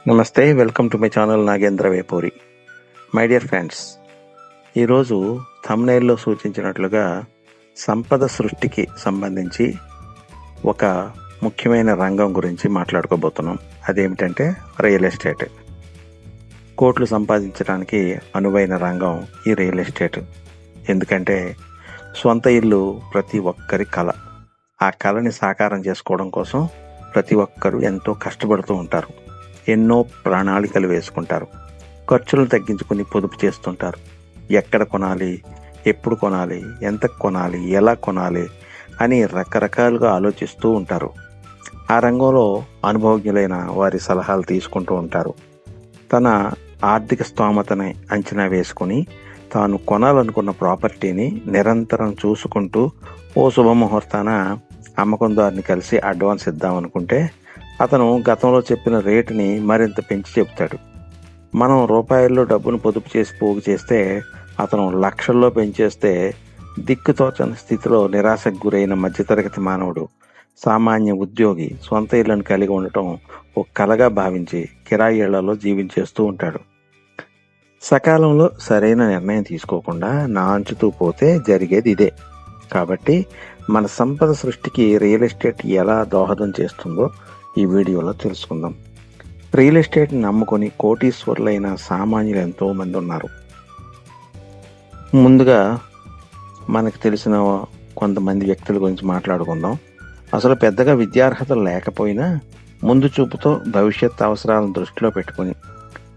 నమస్తే, welcome to my channel Nagendra Vepuri. My dear friends, ఈరోజు థంబ్నెయిల్లో సూచించినట్లుగా సంపద సృష్టికి సంబంధించి ఒక ముఖ్యమైన రంగం గురించి మాట్లాడుకోబోతున్నాం. అదేమిటంటే రియల్ ఎస్టేట్. కోట్లు సంపాదించడానికి అనువైన రంగం ఈ రియల్ ఎస్టేట్. ఎందుకంటే సొంత ఇల్లు ప్రతి ఒక్కరి కల. ఆ కళని సాకారం చేసుకోవడం కోసం ప్రతి ఒక్కరూ ఎంతో కష్టపడుతూ ఉంటారు. ఎన్నో ప్రణాళికలు వేసుకుంటారు. ఖర్చులను తగ్గించుకుని పొదుపు చేస్తుంటారు. ఎక్కడ కొనాలి, ఎప్పుడు కొనాలి, ఎంత కొనాలి, ఎలా కొనాలి అని రకరకాలుగా ఆలోచిస్తూ ఉంటారు. ఆ రంగంలో అనుభవజ్ఞులైన వారి సలహాలు తీసుకుంటూ ఉంటారు. తన ఆర్థిక స్తోమతని అంచనా వేసుకుని తాను కొనాలనుకున్న ప్రాపర్టీని నిరంతరం చూసుకుంటూ ఓ శుభముహూర్తాన అమ్మకందారుని కలిసి అడ్వాన్స్ ఇద్దామనుకుంటే అతను గతంలో చెప్పిన రేటుని మరింత పెంచి చెప్తాడు. మనం రూపాయల్లో డబ్బును పొదుపు చేసి పోగు చేస్తే అతను లక్షల్లో పెంచేస్తే దిక్కుతోచని స్థితిలో నిరాశకు గురైన మధ్యతరగతి మానవుడు, సామాన్య ఉద్యోగి సొంత ఇళ్లను కలిగి ఉండటం ఒక కలగా భావించి కిరాయి ఇళ్లలో జీవించేస్తూ ఉంటాడు. సకాలంలో సరైన నిర్ణయం తీసుకోకుండా నాంచుతూ పోతే జరిగేది ఇదే. కాబట్టి మన సంపద సృష్టికి రియల్ ఎస్టేట్ ఎలా దోహదం చేస్తుందో ఈ వీడియోలో తెలుసుకుందాం. రియల్ ఎస్టేట్ని నమ్ముకొని కోటీశ్వరులైన సామాన్యులు ఎంతో మంది ఉన్నారు. ముందుగా మనకు తెలిసిన కొంతమంది వ్యక్తుల గురించి మాట్లాడుకుందాం. అసలు పెద్దగా విద్యార్హతలు లేకపోయినా ముందు చూపుతో భవిష్యత్ అవసరాలను దృష్టిలో పెట్టుకుని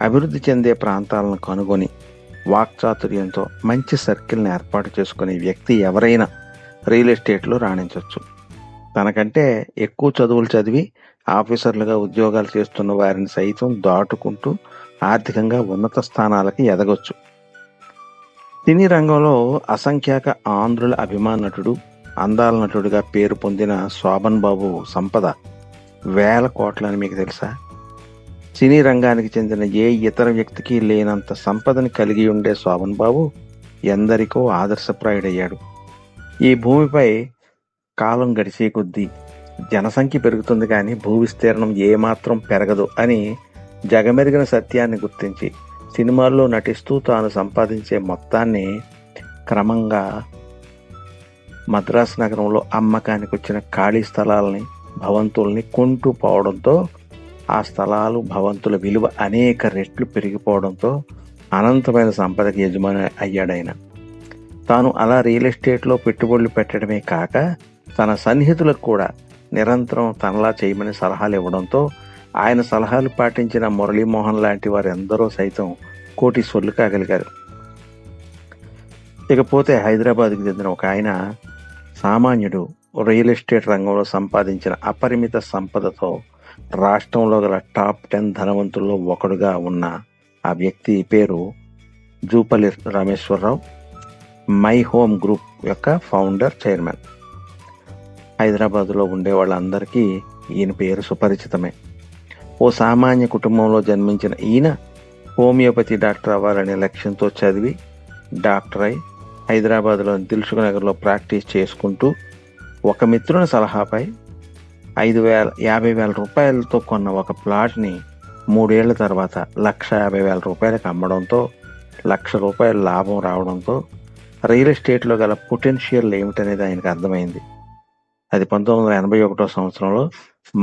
అభివృద్ధి చెందే ప్రాంతాలను కనుగొని వాక్చాతుర్యంతో మంచి సర్కిల్ని ఏర్పాటు చేసుకునే వ్యక్తి ఎవరైనా రియల్ ఎస్టేట్లో రాణించవచ్చు. తనకంటే ఎక్కువ చదువులు చదివి ఆఫీసర్లుగా ఉద్యోగాలు చేస్తున్న వారిని సైతం దాటుకుంటూ ఆర్థికంగా ఉన్నత స్థానాలకి ఎదగొచ్చు. సినీ రంగంలో అసంఖ్యాక ఆంధ్రుల అభిమాన నటుడు, అందాల నటుడిగా పేరు పొందిన శోభన్ బాబు సంపద వేల కోట్లని మీకు తెలుసా? సినీ రంగానికి చెందిన ఏ ఇతర వ్యక్తికి లేనంత సంపదని కలిగి ఉండే శోభన్ బాబు ఎందరికో ఆదర్శప్రాయుడయ్యాడు. ఈ భూమిపై కాలం గడిచే కొద్దీ జనసంఖ్య పెరుగుతుంది కానీ భూ విస్తీర్ణం ఏమాత్రం పెరగదు అని జగమెరిగిన సత్యాన్ని గుర్తించి సినిమాల్లో నటిస్తూ తాను సంపాదించే మొత్తాన్ని క్రమంగా మద్రాసు నగరంలో అమ్మకానికి వచ్చిన ఖాళీ స్థలాలని, భవంతుల్ని కొంటూ పోవడంతో ఆ స్థలాలు, భవంతుల విలువ అనేక రెట్లు పెరిగిపోవడంతో అనంతమైన సంపదకి యజమాని అయ్యాడాయన. తాను అలా రియల్ ఎస్టేట్లో పెట్టుబడులు పెట్టడమే కాక తన సన్నిహితులకు కూడా నిరంతరం తనలా చేయమని సలహాలు ఇవ్వడంతో ఆయన సలహాలు పాటించిన మురళీమోహన్ లాంటి వారు ఎందరో సైతం కోటీశ్వరులు కాగలిగారు. ఇకపోతే హైదరాబాద్కి చెందిన ఒక ఆయన సామాన్యుడు రియల్ ఎస్టేట్ రంగంలో సంపాదించిన అపరిమిత సంపదతో రాష్ట్రంలో గల టాప్ 10 ధనవంతుల్లో ఒకడుగా ఉన్న ఆ వ్యక్తి పేరు Jupalli Rameshwar Rao. My home group యొక్క ఫౌండర్, చైర్మన్. హైదరాబాదులో ఉండే వాళ్ళందరికీ ఈయన పేరు సుపరిచితమే. ఓ సామాన్య కుటుంబంలో జన్మించిన ఈయన హోమియోపతి డాక్టర్ అవ్వాలనే లక్ష్యంతో చదివి డాక్టర్ అయి హైదరాబాద్లోని దిల్సుఖ్ నగర్లో ప్రాక్టీస్ చేసుకుంటూ ఒక మిత్రుని సలహాపై 50,000 రూపాయలతో కొన్న ఒక ప్లాట్ని 3 ఏళ్ల తర్వాత 1,50,000 రూపాయలకు అమ్మడంతో ₹1,00,000 లాభం రావడంతో రియల్ ఎస్టేట్లో గల పొటెన్షియల్ ఏమిటనేది ఆయనకు అర్థమైంది. అది 1981 సంవత్సరంలో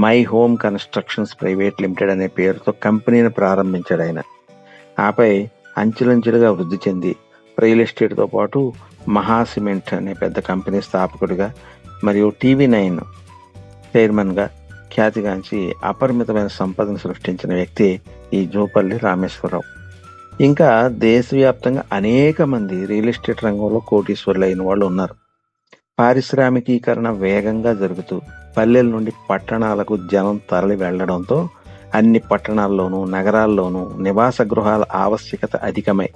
my home constructions private limited అనే పేరుతో కంపెనీని ప్రారంభించాడు ఆయన. ఆపై అంచెలంచెలుగా వృద్ధి చెంది రియల్ ఎస్టేట్తో పాటు మహా సిమెంట్ అనే పెద్ద కంపెనీ స్థాపకుడిగా మరియు TV9 చైర్మన్గా ఖ్యాతిగాంచి అపరిమితమైన సంపదను సృష్టించిన వ్యక్తి ఈ జూపల్లి రామేశ్వరరావు. ఇంకా దేశవ్యాప్తంగా అనేక మంది రియల్ ఎస్టేట్ రంగంలో కోటీశ్వరులు అయిన వాళ్ళు ఉన్నారు. పారిశ్రామికీకరణ వేగంగా జరుగుతూ పల్లెల నుండి పట్టణాలకు జనం తరలి వెళ్లడంతో అన్ని పట్టణాల్లోనూ నగరాల్లోనూ నివాస గృహాల ఆవశ్యకత అధికమై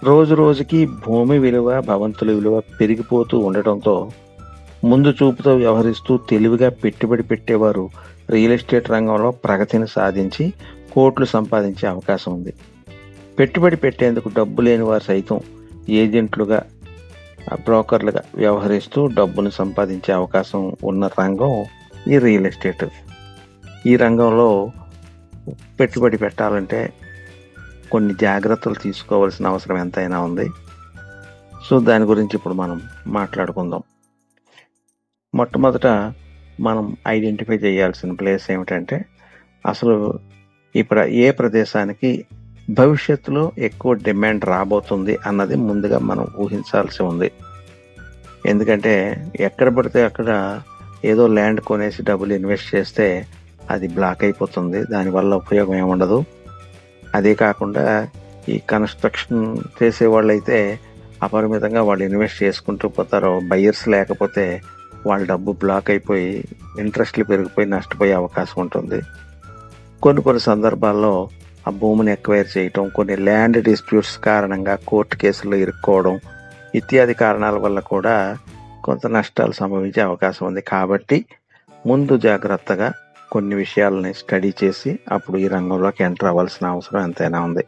రోజు రోజుకి భూమి విలువ, భవంతుల విలువ పెరిగిపోతూ ఉండటంతో ముందు చూపుతో వ్యవహరిస్తూ తెలివిగా పెట్టుబడి పెట్టేవారు రియల్ ఎస్టేట్ రంగంలో ప్రగతిని సాధించి కోట్లు సంపాదించే అవకాశం ఉంది. పెట్టుబడి పెట్టేందుకు డబ్బు లేని వారు సైతం ఏజెంట్లుగా, బ్రోకర్లుగా వ్యవహరిస్తూ డబ్బును సంపాదించే అవకాశం ఉన్న రంగం ఈ రియల్ ఎస్టేట్. ఈ రంగంలో పెట్టుబడి పెట్టాలంటే కొన్ని జాగ్రత్తలు తీసుకోవాల్సిన అవసరం ఎంతైనా ఉంది. సో దాని గురించి ఇప్పుడు మనం మాట్లాడుకుందాం. మొట్టమొదట మనం ఐడెంటిఫై చేయాల్సిన ప్లేస్ ఏమిటంటే, అసలు ఏ ప్రదేశానికి భవిష్యత్తులో ఎక్కువ డిమాండ్ రాబోతుంది అన్నది ముందుగా మనం ఊహించాల్సి ఉంది. ఎందుకంటే ఎక్కడ పడితే అక్కడ ఏదో ల్యాండ్ కొనేసి డబ్బులు ఇన్వెస్ట్ చేస్తే అది బ్లాక్ అయిపోతుంది, దానివల్ల ఉపయోగం ఏముండదు. అదే కాకుండా ఈ కన్స్ట్రక్షన్ చేసే వాళ్ళైతే అపరిమితంగా వాళ్ళు ఇన్వెస్ట్ చేసుకుంటూ పోతారు. బయ్యర్స్ లేకపోతే వాళ్ళ డబ్బు బ్లాక్ అయిపోయి ఇంట్రెస్ట్లు పెరిగిపోయి నష్టపోయే అవకాశం ఉంటుంది. కొన్ని సందర్భాల్లో ఆ భూమిని ఎక్వైర్ చేయటం, కొన్ని ల్యాండ్ డిస్ప్యూట్స్ కారణంగా కోర్టు కేసుల్లో ఇరుక్కోవడం ఇత్యాది కారణాల వల్ల కూడా కొంత నష్టాలు సంభవించే అవకాశం ఉంది. కాబట్టి ముందు జాగ్రత్తగా కొన్ని విషయాలని స్టడీ చేసి అప్పుడు ఈ రంగంలోకి ఎంటర్ అవ్వాల్సిన అవసరం ఎంతైనా ఉంది.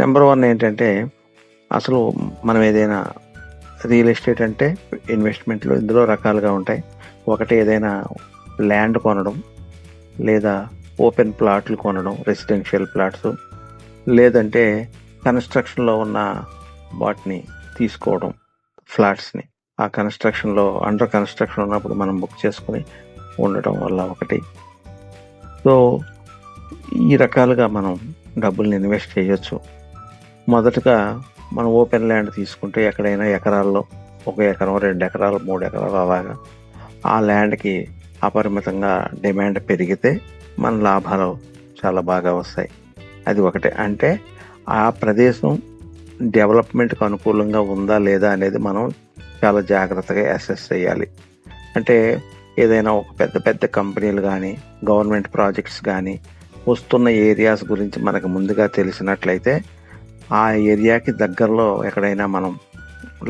నెంబర్ 1 ఏంటంటే, అసలు మనం ఏదైనా రియల్ ఎస్టేట్ అంటే ఇన్వెస్ట్మెంట్లు ఇందులో రకాలుగా ఉంటాయి. ఒకటి ఏదైనా ల్యాండ్ కొనడం, లేదా ఓపెన్ ప్లాట్లు కొనడం, రెసిడెన్షియల్ ప్లాట్స్, లేదంటే కన్స్ట్రక్షన్లో ఉన్న వాటిని తీసుకోవడం, ఫ్లాట్స్ని ఆ కన్స్ట్రక్షన్లో అండర్ కన్స్ట్రక్షన్ ఉన్నప్పుడు మనం బుక్ చేసుకుని ఉండటం వల్ల ఒకటి. సో ఈ రకాలుగా మనం డబ్బుల్ని ఇన్వెస్ట్ చేయొచ్చు. మొదటగా మనం ఓపెన్ ల్యాండ్ తీసుకుంటే ఎక్కడైనా ఎకరాల్లో 1 ఎకరం, 2 ఎకరాలు, 3 ఎకరాలు అలాగా ఆ ల్యాండ్కి అపరిమితంగా డిమాండ్ పెరిగితే మన లాభాలు చాలా బాగా వస్తాయి. అది ఒకటే. అంటే ఆ ప్రదేశం డెవలప్మెంట్కి అనుకూలంగా ఉందా లేదా అనేది మనం చాలా జాగ్రత్తగా అసెస్ చేయాలి. అంటే ఏదైనా ఒక పెద్ద కంపెనీలు కానీ, గవర్నమెంట్ ప్రాజెక్ట్స్ కానీ వస్తున్న ఏరియాస్ గురించి మనకు ముందుగా తెలిసినట్లయితే ఆ ఏరియాకి దగ్గరలో ఎక్కడైనా మనం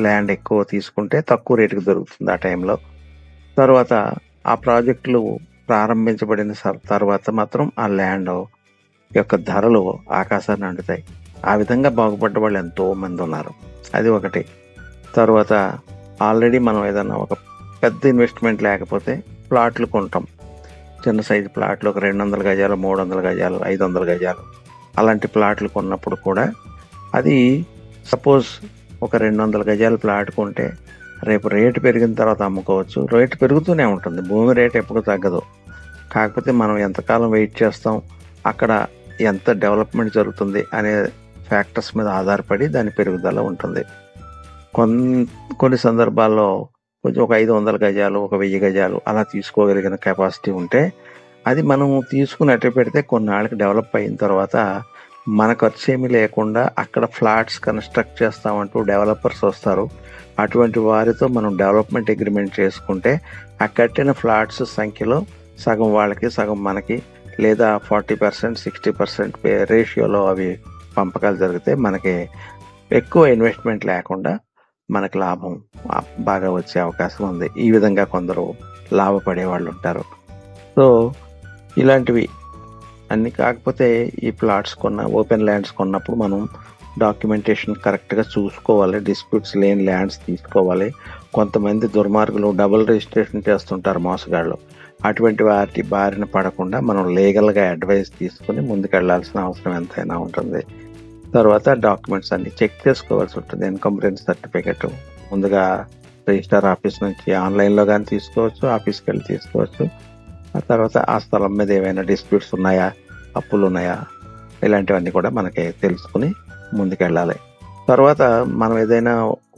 ల్యాండ్ ఎక్కువ తీసుకుంటే తక్కువ రేటుకి దొరుకుతుంది ఆ టైంలో. తర్వాత ఆ ప్రాజెక్టులు ప్రారంభించబడిన తర్వాత మాత్రం ఆ ల్యాండ్ యొక్క ధరలు ఆకాశాన్ని అంటుతాయి. ఆ విధంగా బాగుపడ్డ వాళ్ళు ఎంతో మంది ఉన్నారు. అది ఒకటి. తర్వాత ఆల్రెడీ మనం ఏదైనా ఒక పెద్ద ఇన్వెస్ట్మెంట్ లేకపోతే ప్లాట్లు కొంటాం. చిన్న సైజు ప్లాట్లు, ఒక 200 గజాలు, 300 గజాలు, 500 గజాలు అలాంటి ప్లాట్లు కొన్నప్పుడు కూడా అది సపోజ్ ఒక 200 గజాల ప్లాట్ కొంటే రేపు రేటు పెరిగిన తర్వాత అమ్ముకోవచ్చు. రేటు పెరుగుతూనే ఉంటుంది, భూమి రేటు ఎప్పుడు తగ్గదు. కాకపోతే మనం ఎంతకాలం వెయిట్ చేస్తాం, అక్కడ ఎంత డెవలప్మెంట్ జరుగుతుంది అనే ఫ్యాక్టర్స్ మీద ఆధారపడి దాని పెరుగుదల ఉంటుంది. కొన్ని సందర్భాల్లో కొంచెం ఒక 500 గజాలు, ఒక 1000 గజాలు అలా తీసుకోగలిగిన కెపాసిటీ ఉంటే అది మనం తీసుకుని అట్టు పెడితే కొన్నాళ్ళకి డెవలప్ అయిన తర్వాత మన ఖర్చు ఏమీ లేకుండా అక్కడ ఫ్లాట్స్ కన్స్ట్రక్ట్ చేస్తామంటూ డెవలపర్స్ వస్తారు. అటువంటి వారితో మనం డెవలప్మెంట్ అగ్రిమెంట్ చేసుకుంటే ఆ కట్టిన ఫ్లాట్స్ సంఖ్యలో సగం వాళ్ళకి, సగం మనకి, లేదా 40%, 60% రేషియోలో అవి పంపకాలు జరిగితే మనకి ఎక్కువ ఇన్వెస్ట్మెంట్ లేకుండా మనకి లాభం బాగా వచ్చే అవకాశం ఉంది. ఈ విధంగా కొందరు లాభపడే వాళ్ళు ఉంటారు. సో ఇలాంటివి అన్ని. కాకపోతే ఈ ప్లాట్స్ ఓపెన్ ల్యాండ్స్ కొన్నప్పుడు మనం డాక్యుమెంటేషన్ కరెక్ట్గా చూసుకోవాలి. డిస్ప్యూట్స్ లేని ల్యాండ్స్ తీసుకోవాలి. కొంతమంది దుర్మార్గులు డబుల్ రిజిస్ట్రేషన్ చేస్తుంటారు, మోసగాళ్ళు. అటువంటి వాటి బారిన పడకుండా మనం లీగల్గా అడ్వైస్ తీసుకుని ముందుకెళ్లాల్సిన అవసరం ఎంతైనా ఉంటుంది. తర్వాత డాక్యుమెంట్స్ అన్ని చెక్ చేసుకోవాల్సి ఉంటుంది. ఇన్కమ్ రెంట్ సర్టిఫికెట్ ముందుగా రిజిస్టర్ ఆఫీస్ నుంచి ఆన్లైన్లో కానీ తీసుకోవచ్చు, ఆఫీస్కి వెళ్ళి తీసుకోవచ్చు. ఆ తర్వాత ఆ స్థలం మీద ఏమైనా డిస్ప్యూట్స్ ఉన్నాయా, అప్పులు ఉన్నాయా, ఇలాంటివన్నీ కూడా మనకి తెలుసుకుని ముందుకెళ్ళాలి. తర్వాత మనం ఏదైనా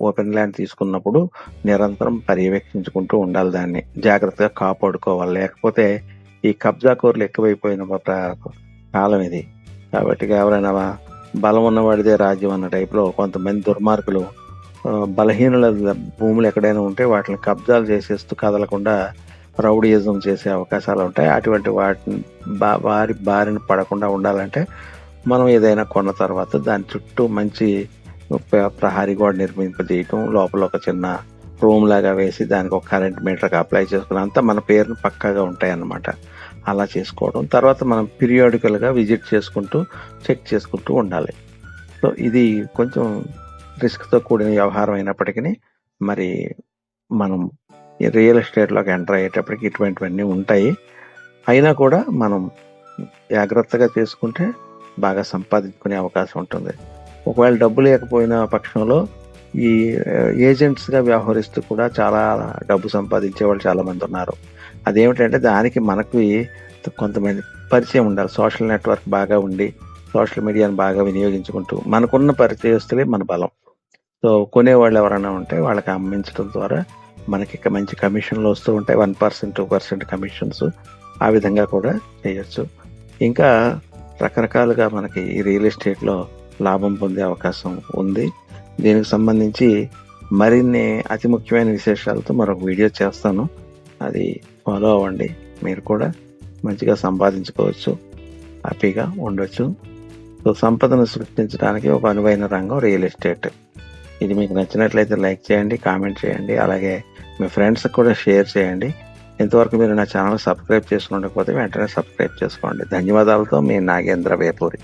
ఓపెన్ ల్యాండ్ తీసుకున్నప్పుడు నిరంతరం పర్యవేక్షించుకుంటూ ఉండాలి, దాన్ని జాగ్రత్తగా కాపాడుకోవాలి. లేకపోతే ఈ కబ్జా కోర్లు ఎక్కువైపోయిన కాలం ఇది. కాబట్టి ఎవరైనా బలం ఉన్నవాడిదే రాజ్యం అన్న టైప్లో కొంతమంది దుర్మార్గులు బలహీనుల భూములు ఎక్కడైనా ఉంటే వాటిని కబ్జాలు చేసేస్తూ కదలకుండా రౌడీయిజం చేసే అవకాశాలు ఉంటాయి. అటువంటి వారి బారిన పడకుండా ఉండాలంటే మనం ఏదైనా కొన్న తర్వాత దాని చుట్టూ మంచి ప్రహరీ గోడ నిర్మింపజేయటం, లోపల ఒక చిన్న రూమ్ లాగా వేసి దానికి ఒక కరెంట్ మీటర్కి అప్లై చేసుకుని అంతా మన పేరును పక్కాగా ఉంటాయి అన్నమాట. అలా చేసుకోవడం. తర్వాత మనం పీరియాడికల్గా విజిట్ చేసుకుంటూ చెక్ చేసుకుంటూ ఉండాలి. సో ఇది కొంచెం రిస్క్తో కూడిన వ్యవహారం అయినప్పటికీ మరి మనం రియల్ ఎస్టేట్లోకి ఎంటర్ అయ్యేటప్పటికి ఇటువంటివన్నీ ఉంటాయి. అయినా కూడా మనం జాగ్రత్తగా చేసుకుంటే బాగా సంపాదించుకునే అవకాశం ఉంటుంది. ఒకవేళ డబ్బు లేకపోయిన పక్షంలో ఈ ఏజెంట్స్‌గా వ్యవహరిస్తూ కూడా చాలా డబ్బు సంపాదించే వాళ్ళు చాలామంది ఉన్నారు. అదేమిటంటే దానికి మనకి కొంతమంది పరిచయం ఉండాలి. సోషల్ నెట్వర్క్ బాగా ఉండి, సోషల్ మీడియాను బాగా వినియోగించుకుంటూ మనకున్న పరిచయస్తులే మన బలం. సో, కొనేవాళ్ళు ఎవరైనా ఉంటే వాళ్ళకి అమ్మించడం ద్వారా మనకి మంచి కమిషన్‌లు వస్తూ ఉంటాయి. 1%, 2% కమిషన్స్ ఆ విధంగా కూడా చేయొచ్చు. ఇంకా రకరకాలుగా మనకి ఈ రియల్ ఎస్టేట్‌లో లాభం పొందే అవకాశం ఉంది. దీనికి సంబంధించి మరిన్ని అతి ముఖ్యమైన విశేషాలతో మరొక వీడియో చేస్తాను. అది ఫాలో అవ్వండి. మీరు కూడా మంచిగా సంపాదించుకోవచ్చు. హ్యాపీగా ఉండొచ్చు. సో, సంపదను సృష్టించడానికి ఒక అనువైన రంగం రియల్ ఎస్టేట్. ఇది మీకు నచ్చినట్లయితే లైక్ చేయండి, కామెంట్ చేయండి. అలాగే మీ ఫ్రెండ్స్‌కి కూడా షేర్ చేయండి. ఇంతవరకు మీరు నా ఛానల్ సబ్స్క్రైబ్ చేసుకుండకపోతే వెంటనే సబ్స్క్రైబ్ చేసుకోండి. ధన్యవాదాలతో మీ నాగేంద్ర వేపూరి.